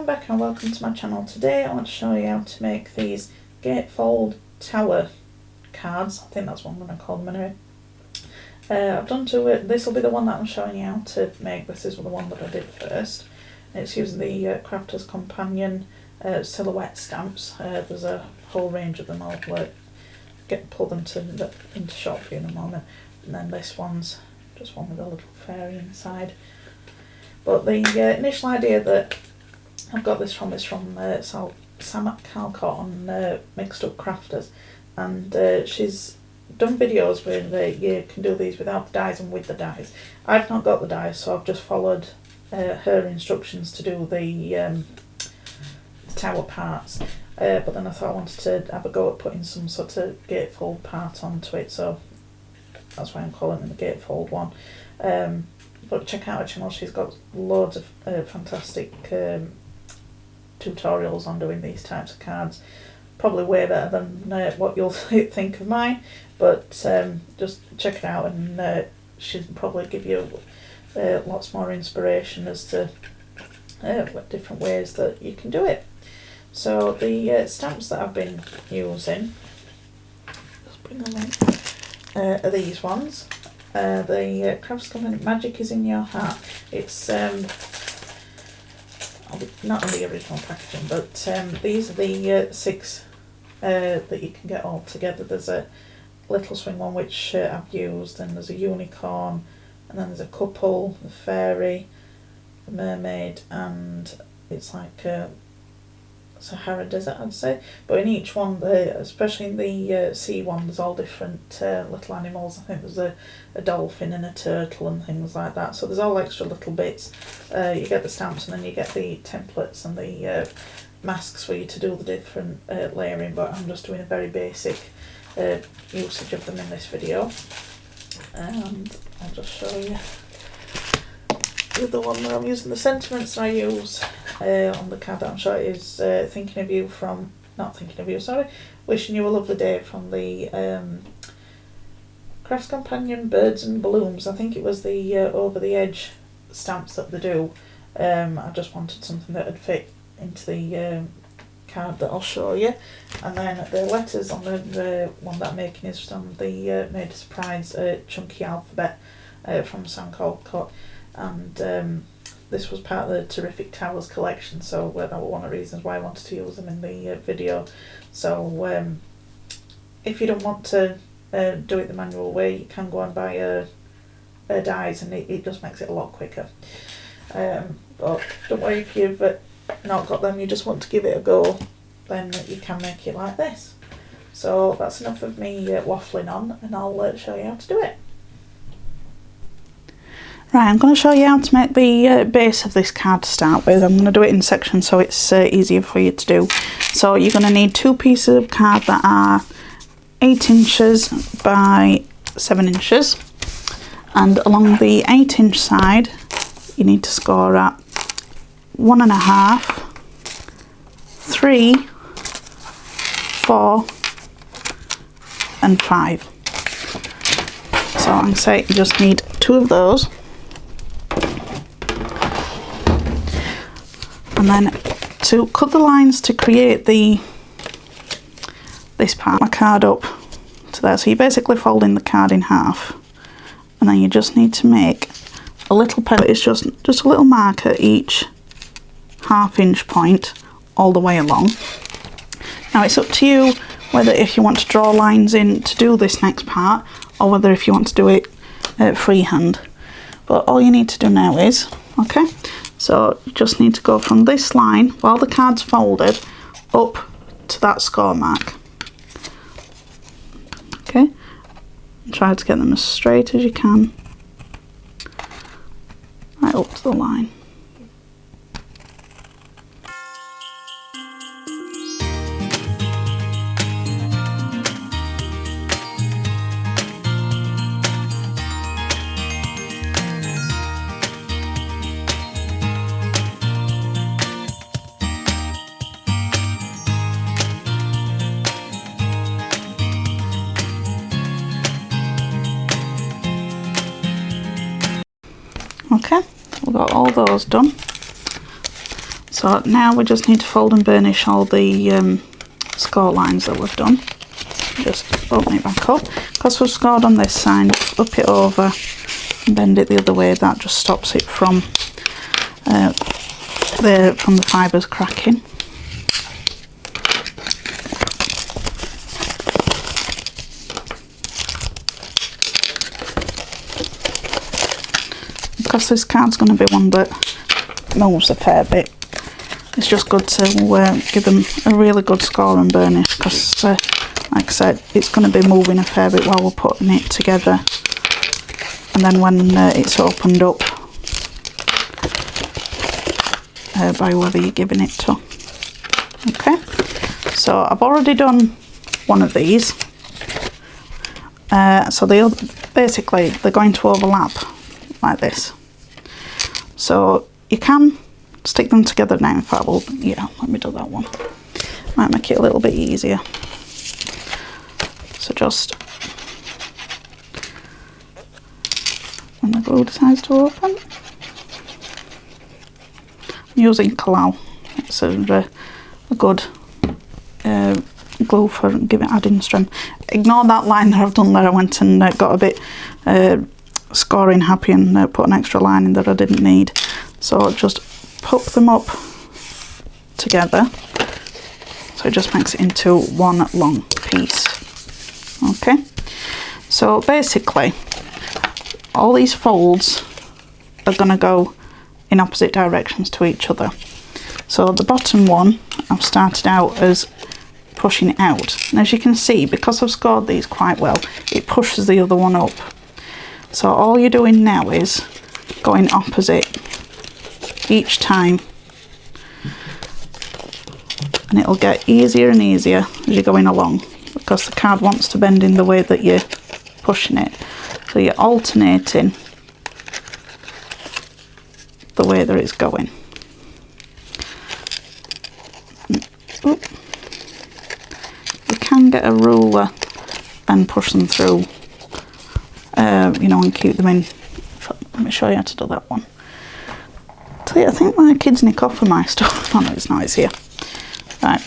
I'm Becca and welcome to my channel. Today I want to show you how to make these gatefold tower cards. I think that's what I'm going to call them anyway. I've done two. This will be the one that I'm showing you how to make. This is the one that I did first. It's using the Crafter's Companion silhouette stamps. There's a whole range of them. I'll pull them into shot for you in a moment. And then this one's just one with a little fairy inside. But the initial idea that I've got this from is from Sam Calcott on Mixed Up Crafters, and she's done videos where you can do these without the dies and with the dies. I've not got the dies, so I've just followed her instructions to do the tower parts. But then I thought I wanted to have a go at putting some sort of gatefold part onto it, so that's why I'm calling it the gatefold one. But check out her channel, she's got loads of fantastic tutorials on doing these types of cards. Probably way better than what you'll think of mine, but just check it out, and she'll probably give you lots more inspiration as to what different ways that you can do it. So the stamps that I've been using, just bring them in, are these ones. The Crafter's Companion Magic is in Your Heart. It's not in the original packaging, but these are the 6 that you can get all together. There's a little swing one which I've used, and there's a unicorn, and then there's a couple, the fairy, the mermaid, and it's like a Sahara Desert, I'd say. But in each one, especially in the sea one, there's all different little animals. I think there's a dolphin and a turtle and things like that. So there's all extra little bits. You get the stamps, and then you get the templates and the masks for you to do the different layering. But I'm just doing a very basic usage of them in this video. And I'll just show you the other one that I'm using. The sentiments that I use on the card that I'm showing is thinking of you from, not thinking of you, sorry, wishing you a lovely day, from the Crafter's Companion Birds and Blooms. I think it was the over the edge stamps that they do. I just wanted something that would fit into the card that I'll show you. And then the letters on the one that I'm making is from the Made a Surprise chunky alphabet from Sam Calcott. And this was part of the Terrific Towers collection, so that was one of the reasons why I wanted to use them in the video. So if you don't want to do it the manual way, you can go and buy a dies, and it just makes it a lot quicker. But don't worry if you've not got them, you just want to give it a go, then you can make it like this. So that's enough of me waffling on, and I'll show you how to do it. Right, I'm going to show you how to make the base of this card to start with. I'm going to do it in sections so it's easier for you to do. So you're going to need 2 pieces of card that are 8 inches by 7 inches. And along the 8-inch side, you need to score at 1.5, 3, 4 and 5. So I'm going to say you just need 2 of those. And then to cut the lines to create this part, my card up to there. So you're basically folding the card in half, and then you just need to make a little pen. It's just a little mark at each 1/2 inch point all the way along. Now it's up to you whether if you want to draw lines in to do this next part, or whether if you want to do it freehand. But all you need to do now is, okay, so you just need to go from this line while the card's folded up to that score mark. Okay, and try to get them as straight as you can, right up to the line. Okay, we've got all those done. So So now we just need to fold and burnish all the score lines that we've done. Just open it back up. Because we've scored on this side, up it over and bend it the other way. That just stops it from the fibres cracking. Because this card's going to be one that moves a fair bit, it's just good to give them a really good score and burnish, because like I said, it's going to be moving a fair bit while we're putting it together, and then when it's opened up by whoever you're giving it to. Okay, so I've already done one of these, so basically they're going to overlap like this. So you can stick them together now. In fact, well, yeah, let me do that one. Might make it a little bit easier. So just when the glue decides to open, I'm using Kalau. It's a good glue for adding strength. Ignore that line that I've done there. I went and got a bit scoring happy and put an extra line in that I didn't need. So just put them up together, so it just makes it into one long piece. Okay, so basically all these folds are going to go in opposite directions to each other. So the bottom one I've started out as pushing it out, and as you can see, because I've scored these quite well, it pushes the other one up. So all you're doing now is going opposite each time, and it'll get easier and easier as you're going along, because the card wants to bend in the way that you're pushing it. So you're alternating the way that it's going. Oop. You can get a ruler and push them through, you know, and keep them in. Let me show you how to do that one. I think my kids nick off of my stuff. Oh no, it's not, it's here. Right,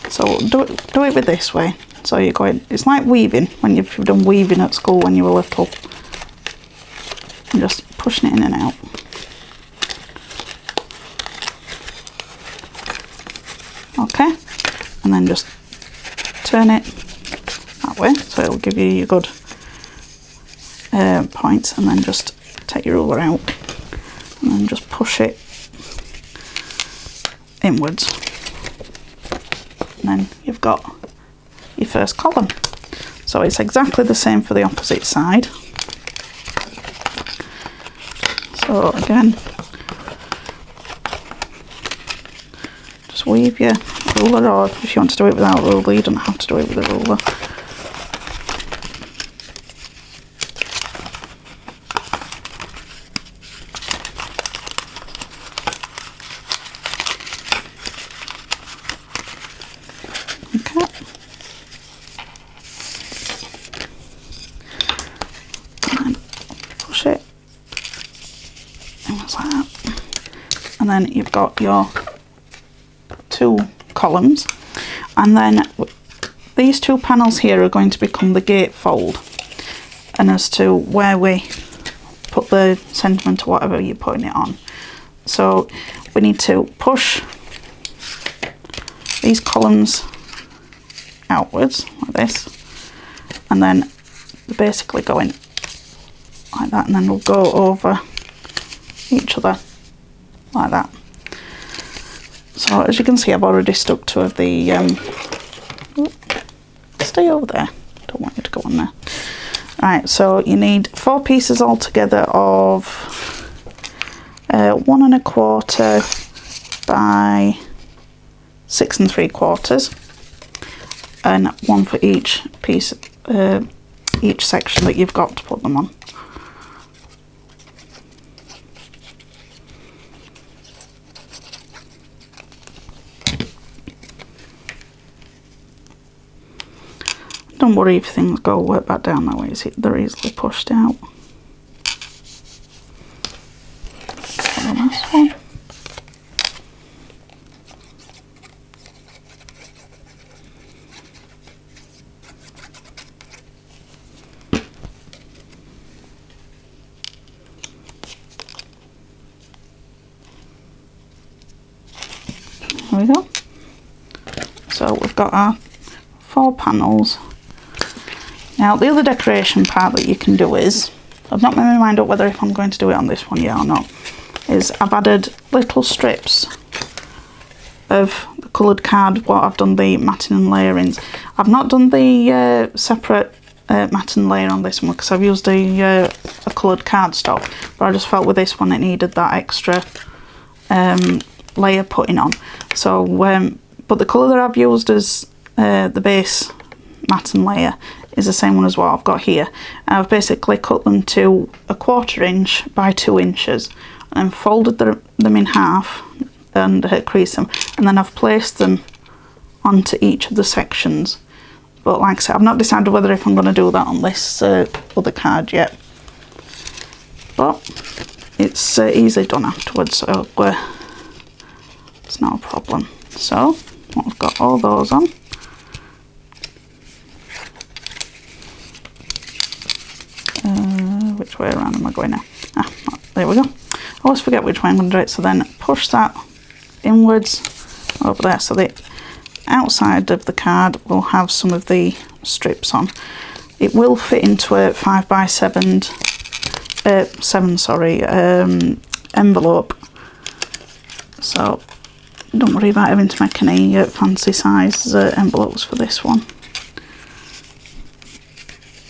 so do it with this way. So you're going, it's like weaving, when you've done weaving at school when you were little. And just pushing it in and out. Okay, and then just turn it that way, so it'll give you your good points, and then just take your ruler out. And then just push it inwards, and then you've got your first column. So it's exactly the same for the opposite side. So again, just weave your ruler, or if you want to do it without a ruler, you don't have to do it with a ruler. And then you've got your two columns, and then these two panels here are going to become the gatefold, and as to where we put the sentiment or whatever you're putting it on. So we need to push these columns outwards like this, and then basically going like that, and then we'll go over each other like that. So as you can see, I've already stuck two of the stay over there, don't want you to go on there. Right, so you need 4 pieces altogether of 1 1/4 by 6 3/4, and 1 for each piece, each section that you've got to put them on. Don't worry if things go back down that way, they're easily pushed out. The last one. There we go. So we've got our 4 panels. Now the other decoration part that you can do is, I've not made my mind up whether if I'm going to do it on this one yet or not, is I've added little strips of the coloured card, what I've done the matting and layerings. I've not done the separate matte and layer on this one because I've used a coloured cardstock, but I just felt with this one it needed that extra layer putting on. So, but the colour that I've used as the base matte and layer is the same one as what I've got here. And I've basically cut them to 1/4 inch by 2 inches and folded them in half and creased them, and then I've placed them onto each of the sections. But like I said, I've not decided whether if I'm going to do that on this other card yet. But it's easily done afterwards, so it's not a problem. So I've got all those on. Which way around am I going now? There we go. I always forget which way I'm going to do it. So then push that inwards over there. So the outside of the card will have some of the strips on. It will fit into a 5x7 envelope. So don't worry about having to make any fancy size envelopes for this one.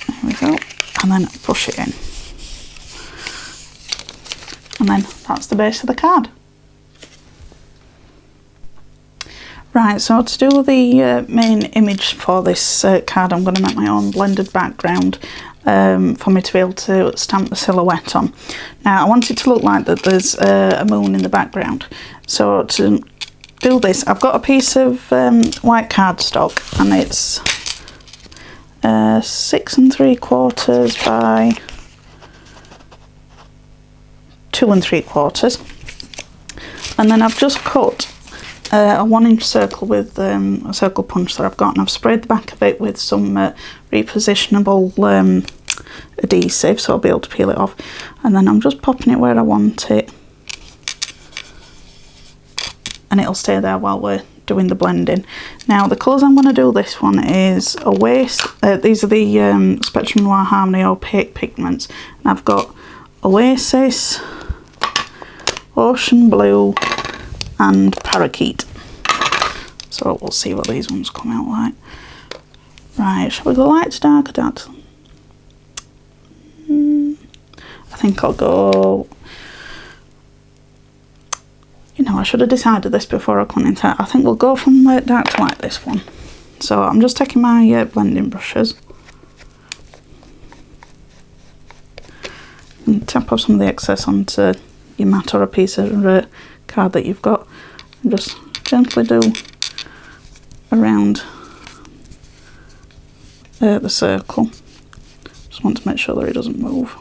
There we go. And then push it in. And then that's the base of the card. Right, so to do the main image for this card, I'm going to make my own blended background for me to be able to stamp the silhouette on. Now, I want it to look like that there's a moon in the background. So to do this, I've got a piece of white cardstock, and it's 6 3/4 by 2 3/4, and then I've just cut a 1-inch circle with a circle punch that I've got, and I've sprayed the back of it with some repositionable adhesive, so I'll be able to peel it off, and then I'm just popping it where I want it, and it'll stay there while we're doing the blending. Now the colours I'm going to do this one is these are the Spectrum Noir Harmony Opaque pigments, and I've got Oasis, Ocean Blue and Parakeet. So we'll see what these ones come out like. Right, shall we go light to dark or dark to I think I'll go, you know, I should have decided this before I come into it. I think we'll go from dark to light this one. So I'm just taking my blending brushes and tap off some of the excess onto your mat or a piece of card that you've got, and just gently do around the circle. Just want to make sure that it doesn't move.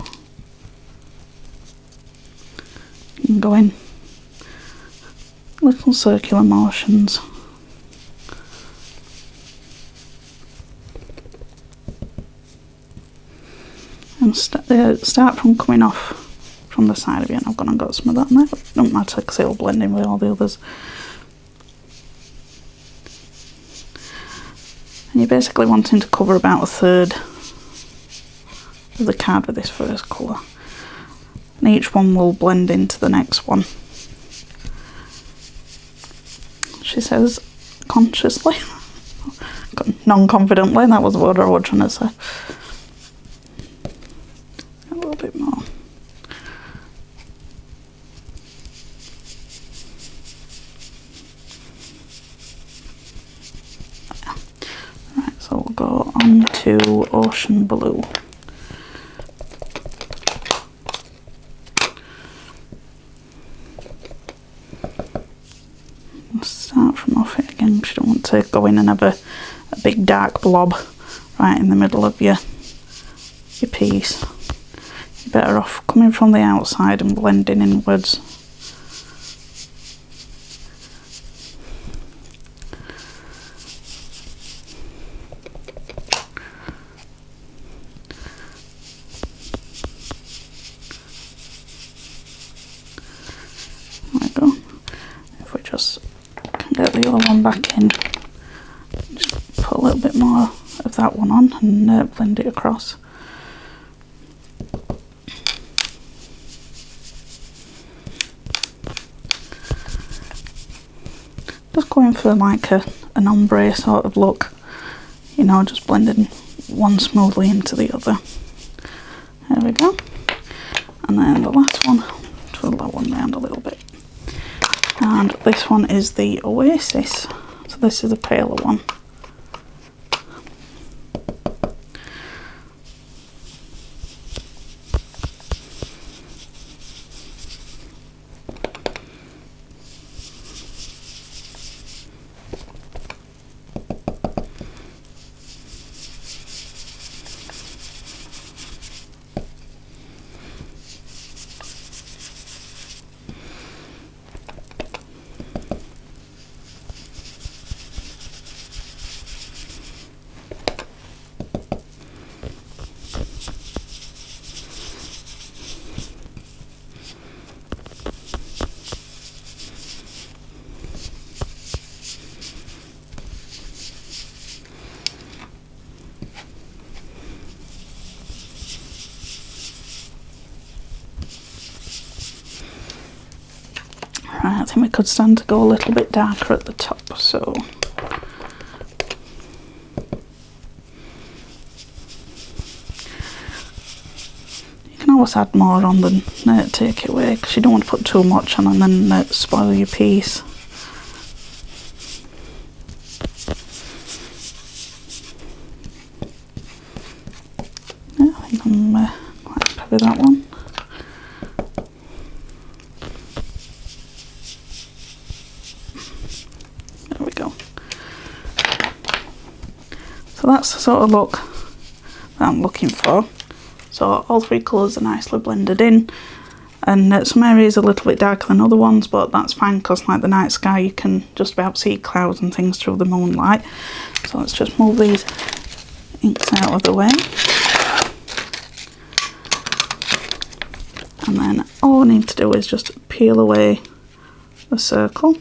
And go in little circular motions. And start from coming off from the side of it. And I've gone and got some of that in there, but it don't matter because it'll blend in with all the others. And you're basically wanting to cover about 1/3 of the card with this first colour. And each one will blend into the next one. She says consciously, non-confidently, that was the word I was trying to say. A little bit more. Right, so we'll go on to Ocean Blue. Start from off it again because you don't want to go in and have a big dark blob right in the middle of your piece. You're better off coming from the outside and blending inwards. There we go. If we just get the one back in. Just put a little bit more of that one on and blend it across. Just going for like an ombre sort of look, you know, just blending one smoothly into the other. There we go. And then the last one, twirl that one round a little bit. And this one is the Oasis. So this is a paler one. Right, I think we could stand to go a little bit darker at the top, so you can always add more on than take it away, because you don't want to put too much on and then spoil your piece. Yeah, I think I'm quite happy with that one. So that's the sort of look that I'm looking for. So all three colours are nicely blended in, and some areas are a little bit darker than other ones, but that's fine because like the night sky you can just about see clouds and things through the moonlight. So let's just move these inks out of the way. And then all we need to do is just peel away the circle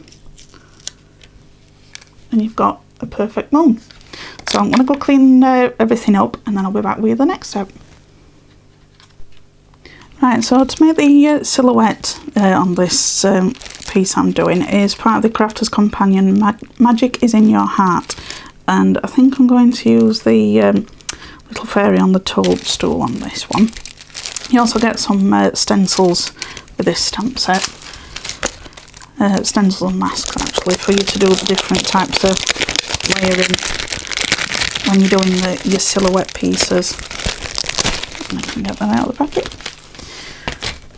and you've got a perfect moon. So I'm going to go clean everything up and then I'll be back with the next step. Right, so to make the silhouette on this piece I'm doing is part of the Crafter's Companion Magic is in Your Heart, and I think I'm going to use the little fairy on the toadstool on this one. You also get some stencils with this stamp set, stencils and masks actually, for you to do the different types of layering when you're doing your silhouette pieces. And I can get that out of the packet.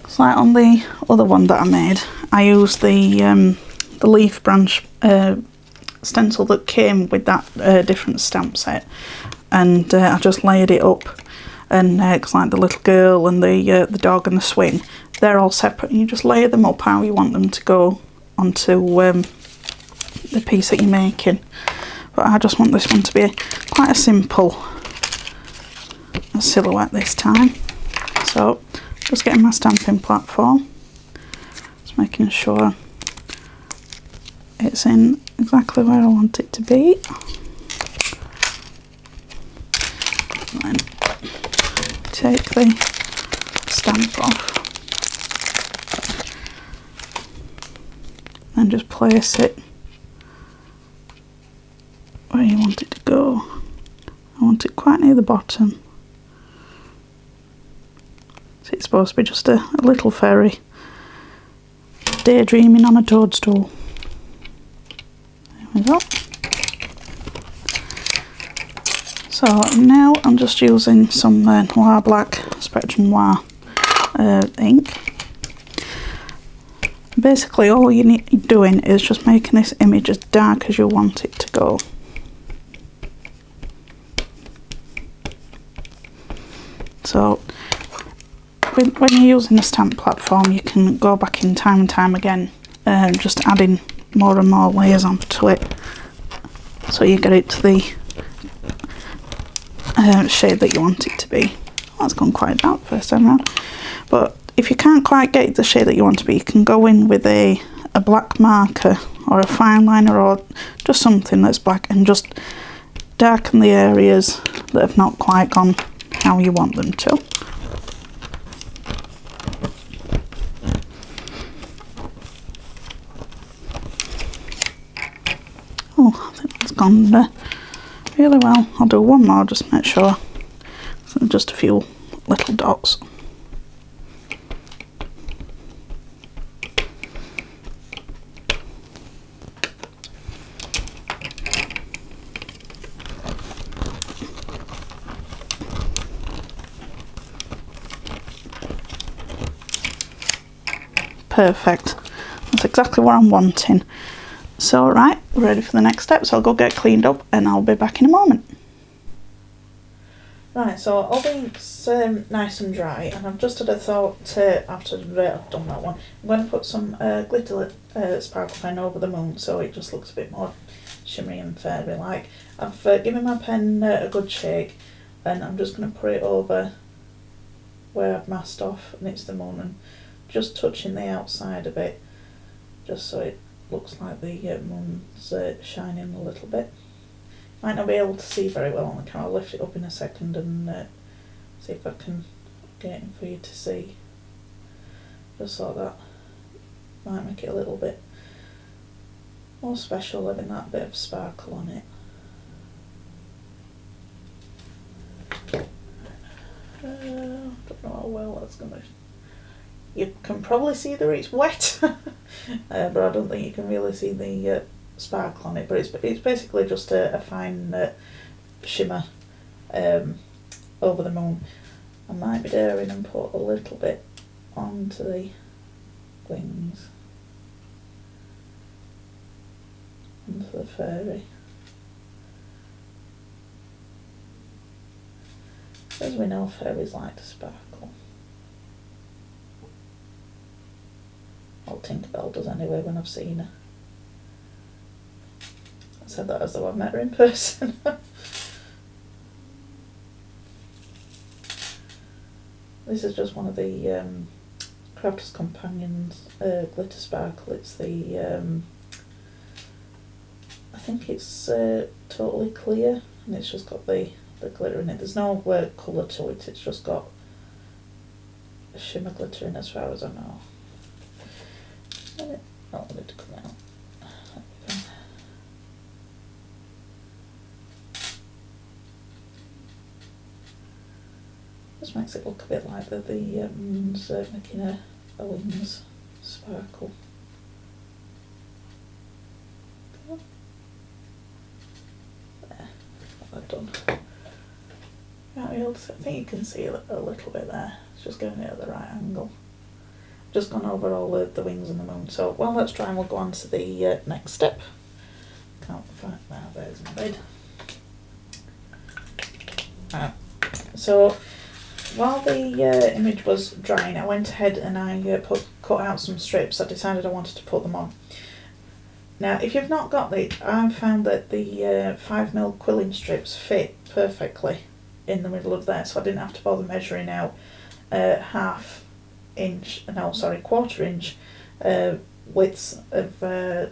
So like on the other one that I made, I used the leaf branch stencil that came with that different stamp set, and I just layered it up, and cause like the little girl and the dog and the swing, they're all separate, and you just layer them up how you want them to go onto the piece that you're making. But I just want this one to be quite a simple silhouette this time. So just getting my stamping platform, just making sure it's in exactly where I want it to be. And then take the stamp off and just place it where you want it to go. I want it quite near the bottom. So it's supposed to be just a little fairy daydreaming on a toadstool. There we go. So now I'm just using some Noir Black Spectrum Noir ink. Basically all you're doing is just making this image as dark as you want it to go. So when you're using the stamp platform, you can go back in time and time again, just adding more and more layers onto it, so you get it to the shade that you want it to be. That's gone quite dark first time around, but if you can't quite get the shade that you want to be, you can go in with a black marker or a fine liner or just something that's black, and just darken the areas that have not quite gone how you want them to. Oh, I think that's gone really well. I'll do one more, just make sure. So just a few little dots. Perfect. That's exactly what I'm wanting. So right, we're ready for the next step, so I'll go get cleaned up and I'll be back in a moment. Right, so all the ink's nice and dry, and I've just had a thought after I've done that one. I'm going to put some glitter sparkle pen over the moon so it just looks a bit more shimmery and fairy like. I've given my pen a good shake, and I'm just going to put it over where I've masked off, and it's the moon, and just touching the outside of it just so it looks like the moon's shining a little bit. Might not be able to see very well on the camera. I'll lift it up in a second and see if I can get it for you to see. Just like that. Might make it a little bit more special, having that bit of sparkle on it. Don't know how well that's going to... You can probably see that it's wet, but I don't think you can really see the sparkle on it. But it's basically just a fine shimmer over the moon. I might be daring and put a little bit onto the wings, onto the fairy. As we know, fairies like to sparkle. Well, Tinkerbell does anyway when I've seen her. I said that as though I've met her in person. This is just one of the Crafter's Companions glitter sparkle. It's the I think it's totally clear, and it's just got the glitter in it. There's no colour to it, it's just got a shimmer glitter in as far as I know. Not want it to come out. Just makes it look a bit like the moon's making a wings sparkle. There, got that done. I think you can see a little bit there. It's just going it at the right angle. Just gone over all the wings and the moon. So while that's drying, we'll go on to the next step. Can't find now. There's my lid. So while the image was drying, I went ahead and I cut out some strips. I decided I wanted to put them on. Now, if you've not got these, I've found that the 5mm quilling strips fit perfectly in the middle of there, so I didn't have to bother measuring out quarter inch widths of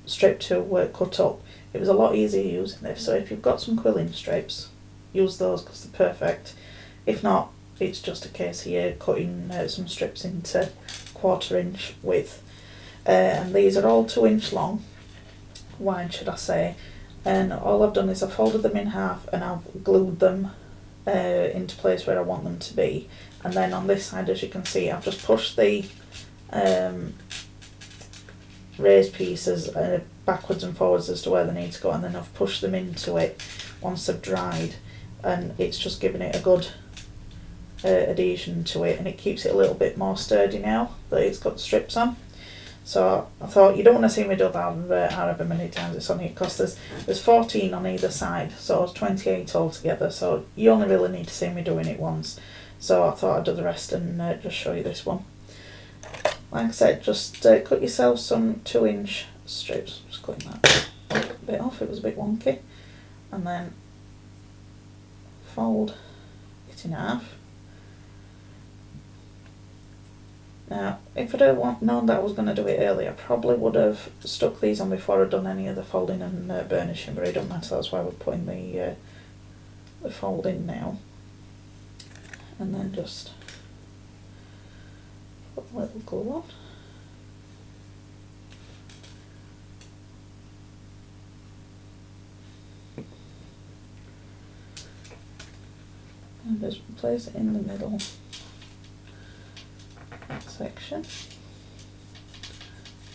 strip to cut up. It was a lot easier using this, so if you've got some quilling strips, use those because they're perfect. If not, it's just a case of you cutting some strips into 1/4 inch width. And these are all 2 inch long, wide should I say, and all I've done is I've folded them in half and I've glued them into place where I want them to be. And then on this side, as you can see, I've just pushed the raised pieces backwards and forwards as to where they need to go, and then I've pushed them into it once they've dried, and it's just giving it a good adhesion to it, and it keeps it a little bit more sturdy now that it's got the strips on. So I thought, you don't want to see me do that however many times it's on here, because there's 14 on either side, so it's 28 altogether, so you only really need to see me doing it once. So I thought I'd do the rest and just show you this one. Like I said, just cut yourself some 2 inch strips. Just cutting that a bit off, it was a bit wonky. And then fold it in half. Now, if I'd have known that I was going to do it earlier, I probably would have stuck these on before I'd done any of the folding and burnishing, but it don't matter, that's why we're putting the fold in now. And then just put a little glue on. And just place it in the middle section.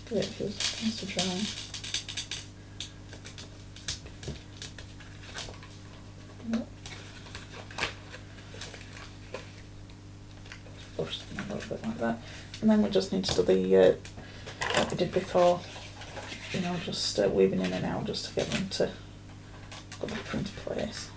Give it a few seconds to dry. Push them a little bit like that. And then we just need to do the, like we did before, you know, just weaving in and out just to get them to go back into place.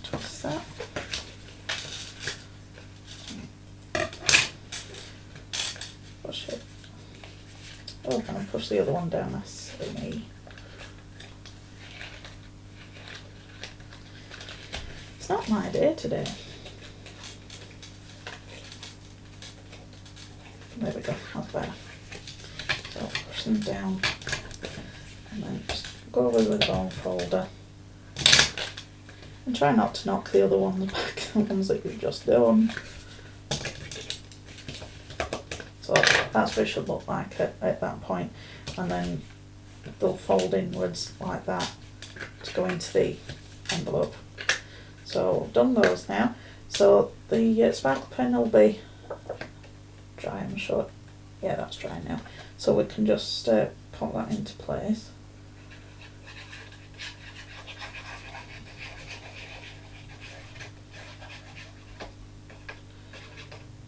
Twist that. Push it. Oh, I'm going to push the other one down, that's me. It's not my day today. There we go, that's better. So push them down and then just go over with the bone folder. And try not to knock the other ones back, the ones that you've just done. So that's what it should look like at that point. And then they'll fold inwards like that to go into the envelope. So I've done those now. So the sparkle pen will be dry, I'm sure. Yeah, that's dry now. So we can just pop that into place.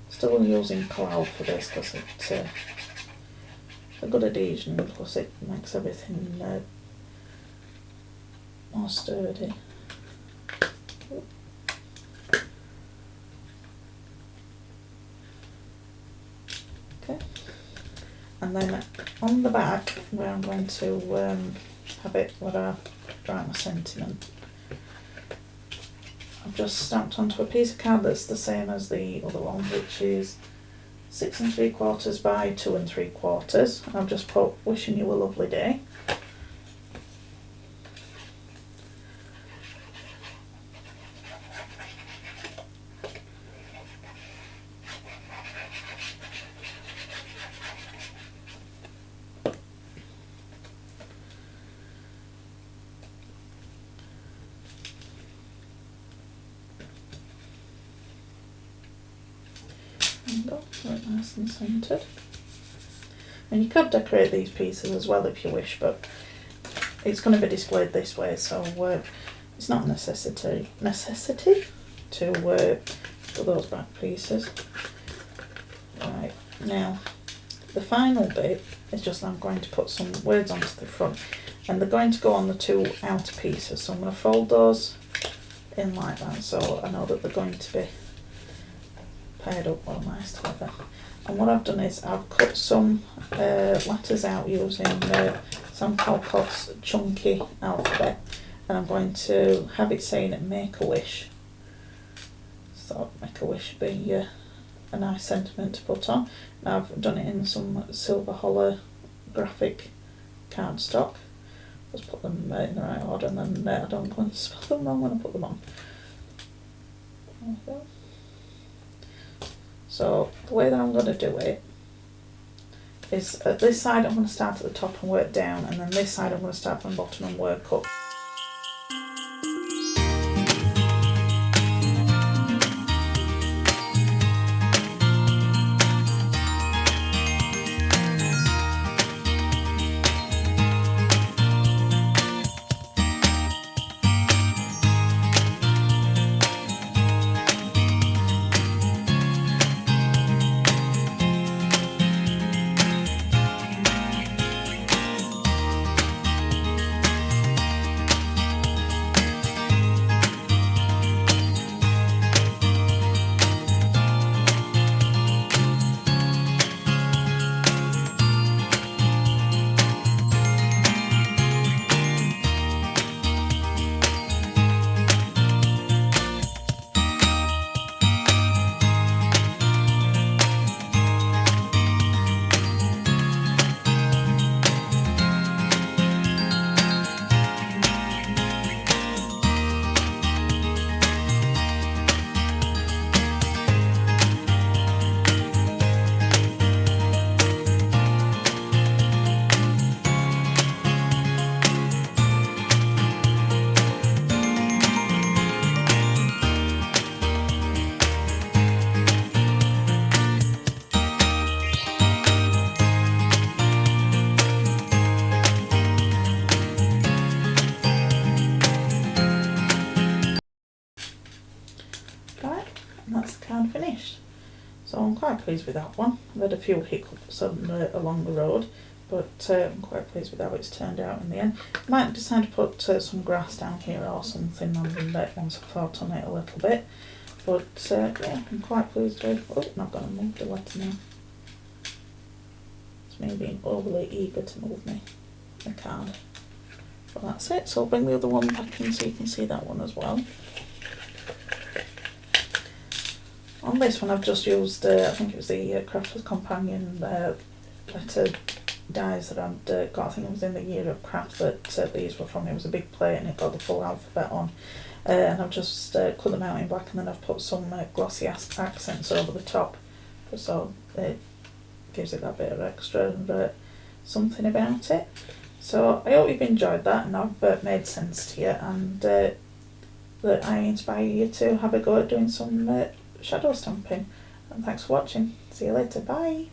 Still using coral for this because it's a good adhesion, plus it makes everything more sturdy. Okay, and then on the back where I'm going to have it where I write my sentiment, I've just stamped onto a piece of card that's the same as the other one, which is 6 3/4 by 2 3/4. I've just put wishing you a lovely day. Right, nice and centred. And you could decorate these pieces as well if you wish, but it's going to be displayed this way, so it's not a necessity to do those back pieces. Right, now the final bit is just I'm going to put some words onto the front, and they're going to go on the 2 outer pieces, so I'm going to fold those in like that so I know that they're going to be paired up well nice together. And what I've done is I've cut some letters out using Sam Calcott's chunky alphabet, and I'm going to have it saying make a wish. So make a wish would be a nice sentiment to put on. Now I've done it in some silver holographic cardstock. Just put them in the right order, and then I don't go and spell them wrong when I put them on. There we go. So the way that I'm going to do it is at this side I'm going to start at the top and work down, and then this side I'm going to start from the bottom and work up. quite pleased with that one. I've had a few hiccups along the road, but I'm quite pleased with how it's turned out in the end. Might decide to put some grass down here or something once I've thought on it a little bit. But yeah, I'm quite pleased with. Oh, I'm not going to move the letter now. It's me being overly eager to move the card. But that's it. So I'll bring the other one back in so you can see that one as well. On this one I've just used, I think it was the Crafter's Companion letter dies that I'd got. I think it was in the Year of Craft that these were from. It was a big plate and it got the full alphabet on. And I've just cut them out in black, and then I've put some glossy accents over the top, so it gives it that bit of extra something about it. So I hope you've enjoyed that and I've made sense to you, and that I inspire you to have a go at doing some shadow stamping. And thanks for watching. See you later. Bye.